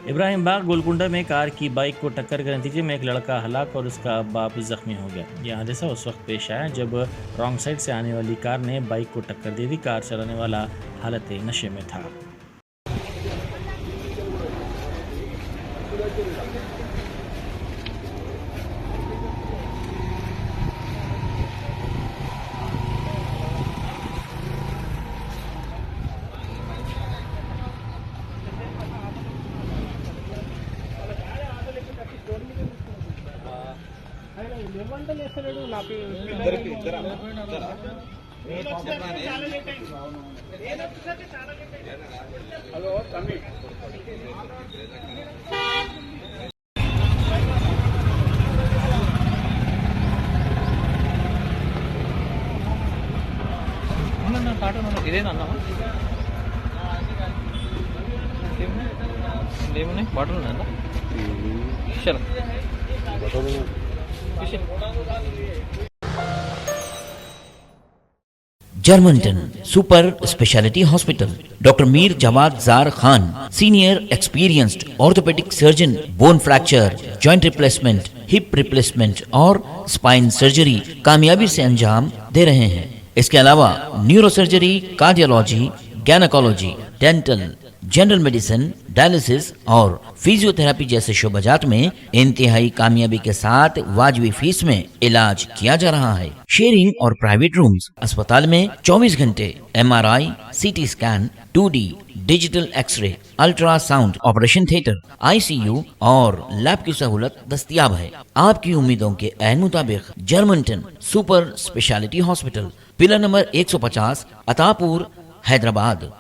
इब्राहिम बाग गोलकुंडा में कार की बाइक को टक्कर के नतीजे में एक लड़का हलाक और उसका बाप जख्मी हो गया। यह हादसा उस वक्त पेश आया जब रॉन्ग साइड से आने वाली कार ने बाइक को टक्कर दे दी। कार चलाने वाला हालत नशे में था। ఇదేనన్నా ఏమున్నాయి బాటిల్ ఉన్నాయన్నా చలో Germanton super speciality hospital, doctor Mir Jawad Jar Khan, senior experienced orthopedic surgeon, bone fracture, joint replacement, hip replacement और स्पाइन सर्जरी कामयाबी से अंजाम दे रहे हैं। इसके अलावा neuro surgery, cardiology, gynaecology, dental, general medicine, dialysis और फिजियोथेरेपी जैसे शोबाजात में इंतहाई कामयाबी के साथ वाजबी फीस में इलाज किया जा रहा है। शेयरिंग और प्राइवेट रूम्स, अस्पताल में 24 घंटे MRI, CT scan, 2D digital x ray, ultrasound, operation theatre, ICU और लैब की सहूलत दस्तयाब है। आपकी उम्मीदों के ऐन मुताबिक Germanten super speciality hospital, pillar number 150, Attapur, Hyderabad.